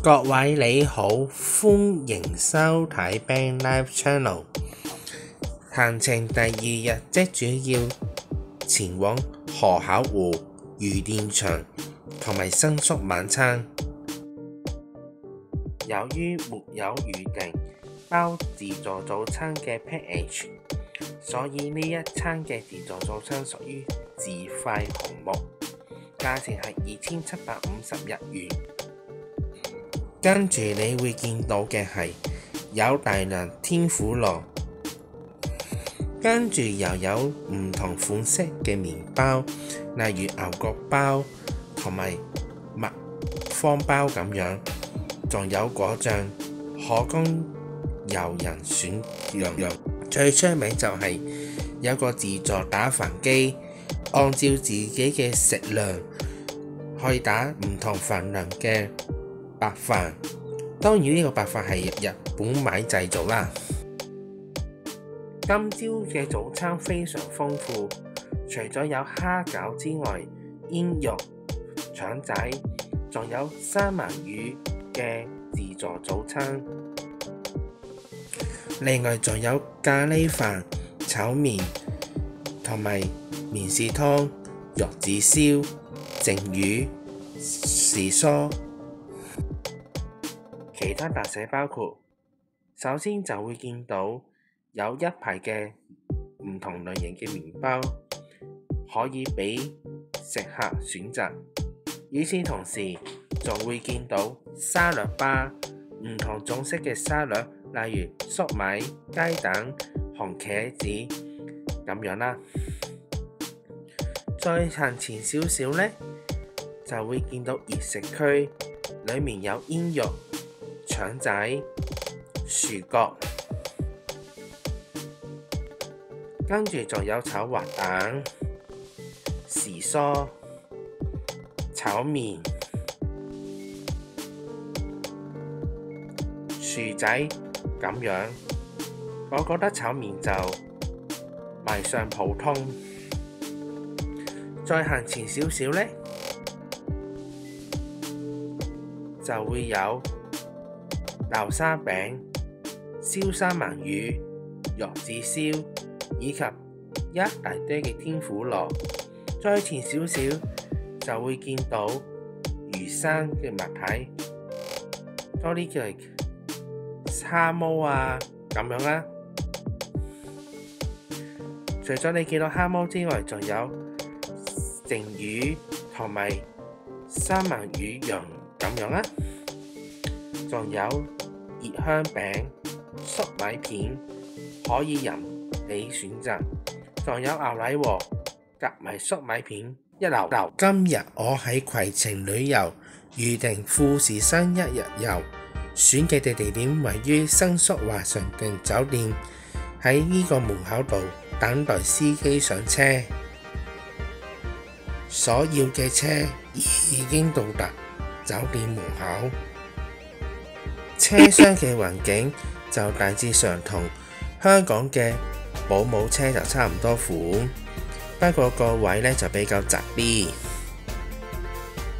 各位你好，歡迎收睇 Ben Live Channel。行程第2日即主要前往河口湖、漁電場同埋新宿晚餐。由於沒有預定包自助早餐嘅 package， 所以呢一餐嘅自助早餐屬於自費項目，價錢係2750日元。跟住你會見到嘅係有大量天婦羅，跟住又有唔同款式嘅麵包，例如牛角包同埋麥方包咁樣，仲有果醬，可供遊人選樣。最出名就係有個自助打飯機，按照自己嘅食量可以打唔同份量嘅白飯，當然呢個白飯係日本米製造啦。今朝嘅早餐非常豐富，除咗有蝦餃之外，煙肉、腸仔，仲有三文魚嘅自助早餐。另外仲有咖喱飯、炒麵同埋麵豉湯、玉子燒、蒸魚、時蔬。其他特色包括，首先就會見到有一排嘅唔同類型嘅麵包，可以俾食客選擇。與此同時，仲會見到沙律吧，唔同種式嘅沙律，例如粟米、雞蛋、紅茄子咁樣啦。再行前少少呢，就會見到熱食區，裡面有煙肉、腸仔、薯角，跟住仲有炒滑蛋、時蔬、炒麵、薯仔咁樣。我覺得炒麵就賣相普通。再行前少少呢，就會有流沙餅、燒三文魚、玉子燒以及一大堆嘅天婦羅。再前少少就會見到魚生嘅物體，多啲叫嚟蝦毛啊咁樣啦。除咗你見到蝦毛之外，仲有蒸魚同埋三文魚樣咁樣啦。仲有熱香餅、粟米片可以任你選擇，仲有牛奶和夾埋粟米片一流。今日我喺攜程旅遊預訂富士山1日遊，選嘅地點位於新宿華常徑酒店，喺呢個門口度等待司機上車。所要嘅車已經到達酒店門口。車廂嘅環境就大致上同香港嘅保姆車就差唔多款，不過個位呢就比較窄啲。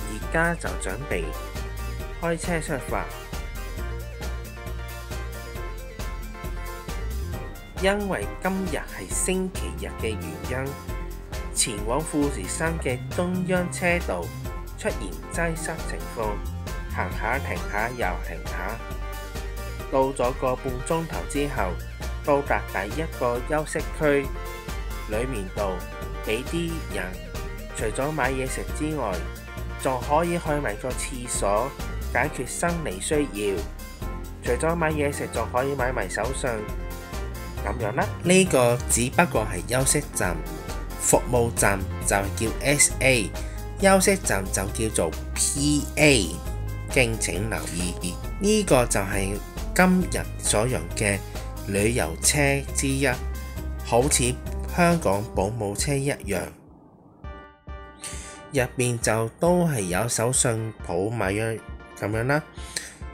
而家就準備開車出發，因為今日係星期日嘅原因，前往富士山嘅中央車道出現擠塞情況。行下停下又停下，到咗個半鐘頭之後，到達第一個休息區，裡面度俾啲人除咗買嘢食之外，仲可以去埋個廁所解決生理需要。除咗買嘢食，仲可以買埋手信咁樣啦。呢個只不過係休息站，服務站就叫 SA， 休息站就叫做 PA。敬請留意，呢個就係今日所用嘅旅遊車之一，好似香港保姆車一樣。入邊就都係有手信鋪買樣咁樣啦，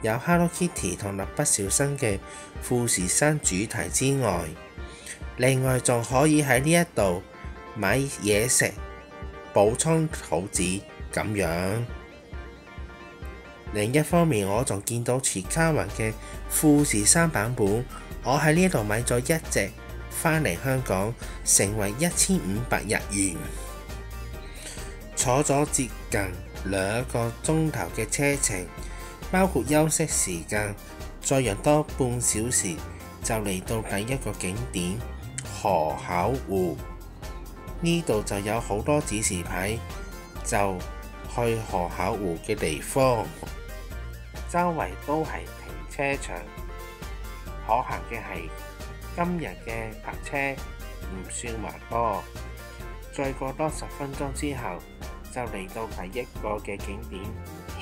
有 Hello Kitty 同蠟筆小新嘅富士山主題之外，另外仲可以喺呢一度買嘢食補充肚子咁樣。另一方面，我仲見到池卡雲嘅富士山版本，我喺呢度買咗一隻返嚟香港，成為1500日元，坐咗接近2個鐘頭嘅車程，包括休息時間，再用多半小時就嚟到第一個景點河口湖。呢度就有好多指示牌，就去河口湖嘅地方，周圍都係停車場，可行嘅係今日嘅泊車唔算話多，再過多10分鐘之後就嚟到第一個嘅景點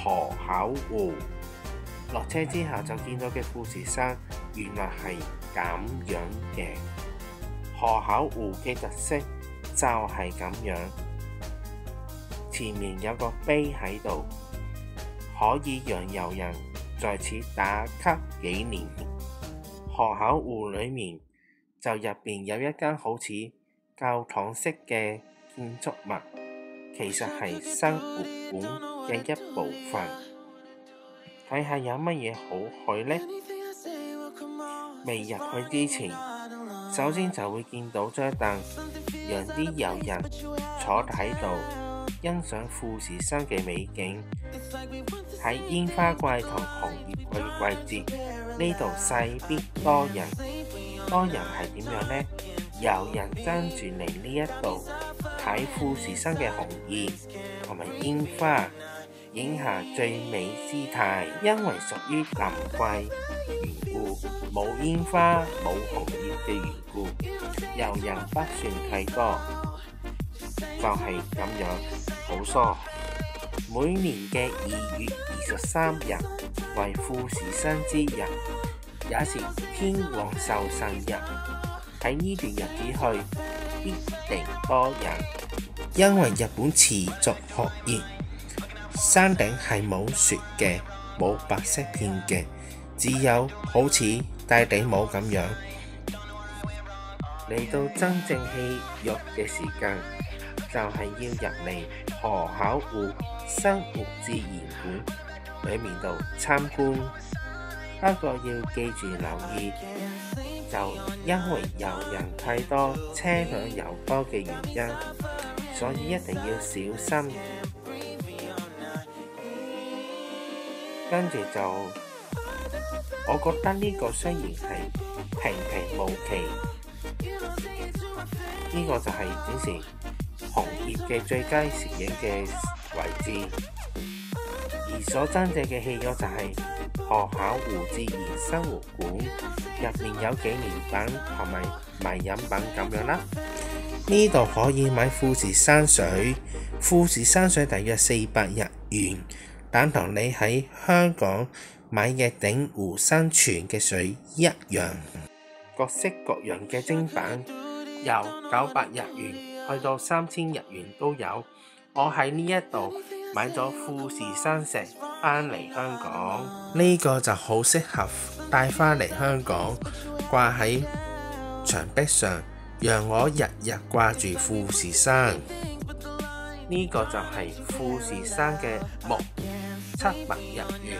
河口湖。落車之後就見到嘅富士山原來係咁樣嘅。河口湖嘅特色就係咁樣，前面有個碑喺度，可以讓遊人在此打卡紀念。河口湖裏面就入邊有一間好似教堂式嘅建築物，其實係生活館嘅一部分。睇下有乜嘢好去呢？未入去之前，首先就會見到張凳，讓啲遊人坐喺度欣賞富士山嘅美景。喺煙花季同紅葉季節，呢度勢必多人。多人係點樣呢？遊人爭住嚟呢一度睇富士山嘅紅葉同埋煙花，影下最美姿態。因為屬於臨季緣故，冇煙花冇紅葉嘅緣故，遊人不算太多，就係咁樣好疏。每年嘅2月23日為富士山之日，也是天皇壽辰日。喺呢段日子去必定多人，因為日本持續酷熱，山頂係冇雪嘅，冇白色片嘅，只有好似戴頂帽咁樣。嚟到真正戲肉嘅時間，就係要入嚟河口湖生活自然館裏面度參觀。不過要記住留意，就因為遊人太多、車輛又多嘅原因，所以一定要小心。跟住就，我覺得呢個雖然係平平無奇，呢個就係展示紅葉嘅最佳攝影嘅位置，而所真正嘅戲肉就係河口湖自然生活館，入面有紀念品同埋賣飲品咁樣啦。呢度可以買富士山水，富士山水大約400日元，等同你喺香港買嘅鼎湖山泉嘅水一樣。各式各樣嘅精品，由900日元去到3000日元都有。我喺呢一度買咗富士山石返嚟香港，呢個就好適合帶返嚟香港掛喺牆壁上，讓我日日掛住富士山。呢個就係富士山嘅木，700日元，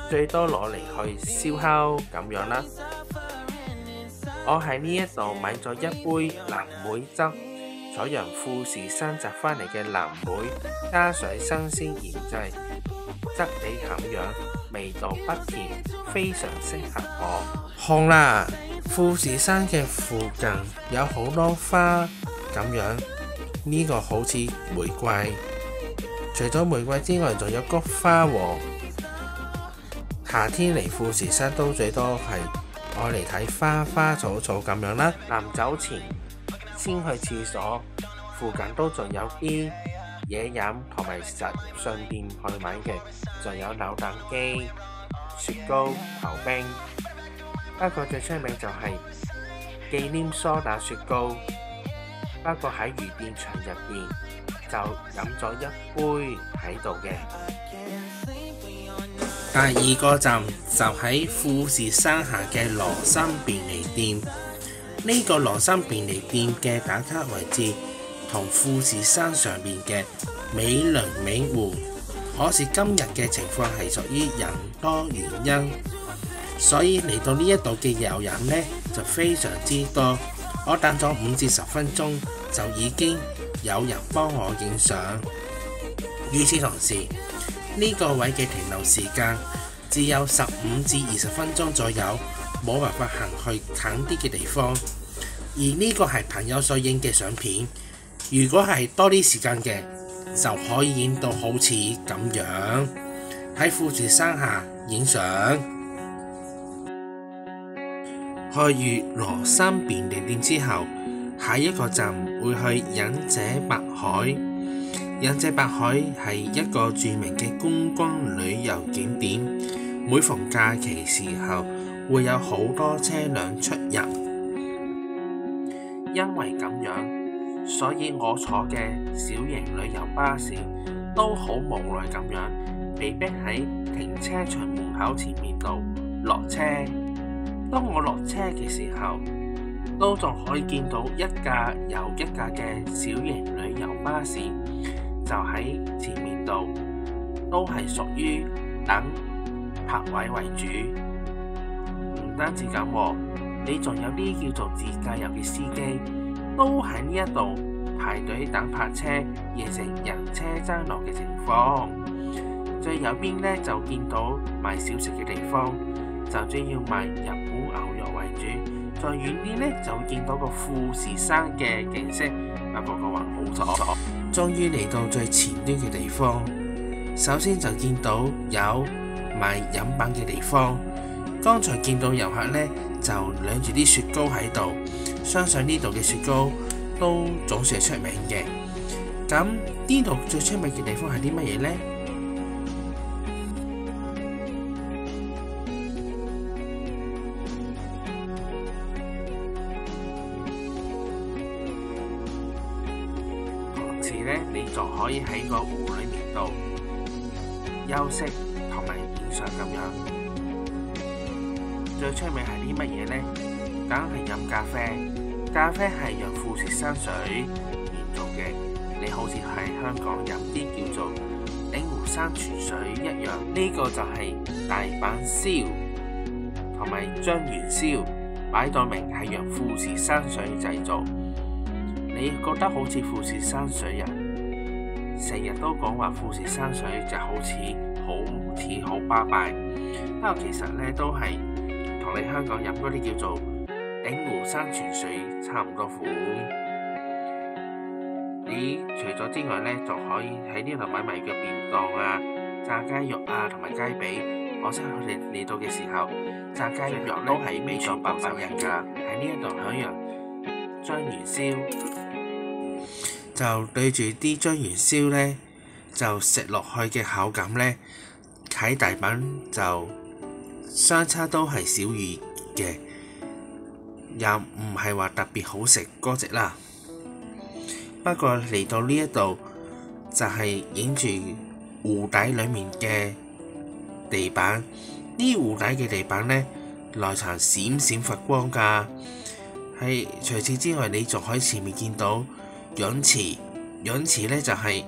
最多攞嚟去燒烤咁樣啦。我喺呢一度買咗一杯藍莓汁，採用富士山摘返嚟嘅藍莓，加水新鮮研製，質地涵養，味道不甜，非常適合我。好啦，富士山嘅附近有好多花咁樣，呢個好似玫瑰，除咗玫瑰之外，仲有菊花喎。夏天嚟富士山都最多係愛嚟睇花花草草咁樣啦。臨走前先去廁所，附近都仲有啲嘢飲同埋順便去買嘅，仲有扭蛋機、雪糕、刨冰。不過最出名就係紀念梳打雪糕。不過喺御殿場入邊就飲咗一杯喺度嘅。第二個站就喺富士山下嘅羅森便利店。呢個羅森便利店嘅打卡位置同富士山上面嘅美輪美奐可是今日嘅情況係屬於人多原因，所以嚟到呢一度嘅遊人呢就非常之多。我等咗5至10分鐘就已經有人幫我影相。與此同時，呢個位嘅停留時間只有15至20分鐘左右，冇辦法行去近啲嘅地方。而呢個係朋友所影嘅相片，如果係多啲時間嘅，就可以影到好似咁樣喺富士山下影相。去完羅山便利店之後，下一個站會去忍者北海。忍者北海係一個著名嘅觀光旅遊景點，每逢假期時候會有好多車輛出入。因為咁樣，所以我坐嘅小型旅遊巴士都好無奈咁樣，被逼喺停車場門口前面度落車。當我落車嘅時候，都仲可以見到一架又一架嘅小型旅遊巴士就喺前面度，都係屬於等泊位為主。唔單止咁，你仲有啲叫做自駕遊嘅司機，都喺呢一度排隊等泊車，形成人車爭路嘅情況。最右邊呢，就見到賣小食嘅地方，就主要賣日本牛肉為主。再遠啲呢，就會見到個富士山嘅景色，不過個雲好錯。終於嚟到最前端嘅地方，首先就見到有賣飲品嘅地方。剛才見到遊客呢，就攬住啲雪糕喺度，相信呢度嘅雪糕都總算係出名嘅。咁呢度最出名嘅地方係啲乜嘢呢？同時呢，你就可以喺個湖裏面度休息同埋影相咁樣。最出名係啲乜嘢呢？梗係飲咖啡。咖啡係用富士山水研做嘅，你好似喺香港飲啲叫做鼎湖山泉水一樣。呢個就係大阪燒同埋章魚燒，擺到明係用富士山水製造。你覺得好似富士山水啊？成日都講話富士山水就好似好巴閉，不過其實呢都係同你香港飲嗰啲叫做鼎湖山泉水差唔多款。你除咗之外呢，就可以喺呢度買埋嘅便當啊、炸雞肉啊同埋雞髀。可惜佢哋嚟到嘅時候，炸雞肉都係俾咗800人㗎。喺呢一度享用章魚燒，就對住啲章魚燒呢，就食落去嘅口感呢，喺大阪就相差都係小異嘅，又唔係話特別好食嗰隻啦。不過嚟到呢一度就係影住湖底裡面嘅地板，呢湖底嘅地板呢，內層閃閃發光㗎。係除此之外，你仲可以前面見到泳池，泳池呢就係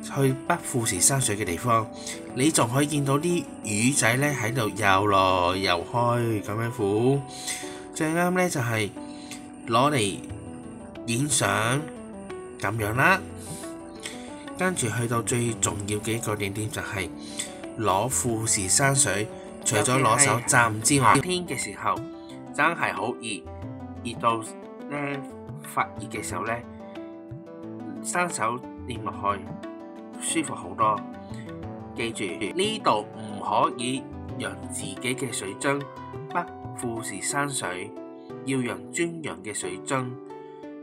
去北富士山水嘅地方。你仲可以見到啲魚仔呢喺度游來游去咁樣款。最啱呢就係攞嚟影相咁樣啦。跟住去到最重要嘅一個點就係攞富士山水，除咗攞手浸之外，天嘅時候真係好熱到呢發熱嘅時候呢，伸手掂落去舒服好多。記住呢度唔可以用自己嘅水樽，北富士山水要用專用嘅水樽。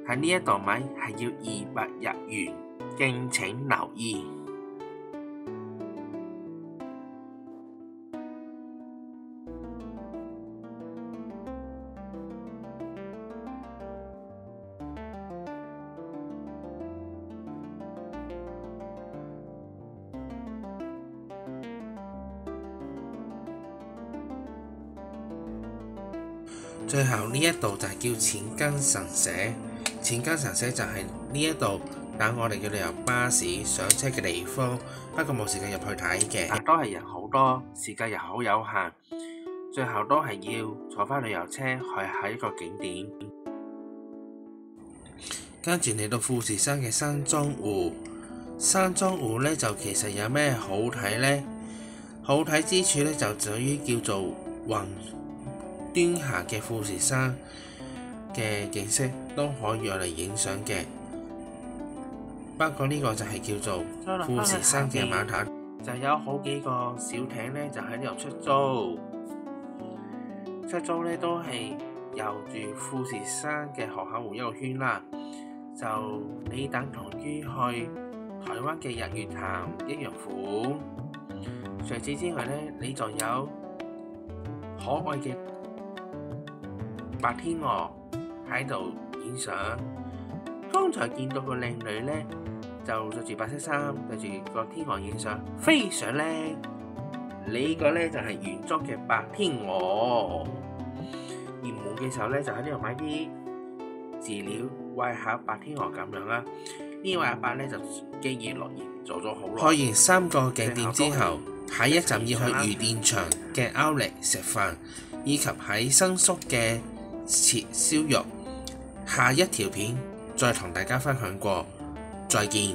喺呢一度買係要200日元，敬請留意。最後呢一度就係叫淺間神社。淺間神社就係呢一度等我哋嘅旅遊巴士上車嘅地方，不過冇時間入去睇嘅，亦都係人好多，時間又好有限，最後都係要坐返旅遊車去下一個景點。跟住嚟到富士山嘅山莊湖，山莊湖呢就其實有咩好睇呢？好睇之處呢就在於叫做雲端下嘅富士山嘅景色都可以用嚟影相嘅。不過呢個就係叫做富士山嘅碼頭，就有好幾個小艇呢，就喺呢度出租。出租呢都係遊住富士山嘅河口湖一個圈啦。就你等同於去台灣嘅日月潭一樣款。除此之外呢，你仲有可愛嘅白天鵝喺度影相。剛才見到個靚女呢，就着住白色衫，對住個天鵝影相，非常靚。呢個呢就係原裝嘅白天鵝。而滿嘅時候呢，就喺呢度買啲飼料餵下白天鵝咁樣啦。呢位阿伯呢，就基於樂園做咗好耐。去完3個景點之後，下一站要去漁電場嘅 Outlet 食飯，以及喺新宿嘅切燒肉。下一條片再同大家分享過，再見。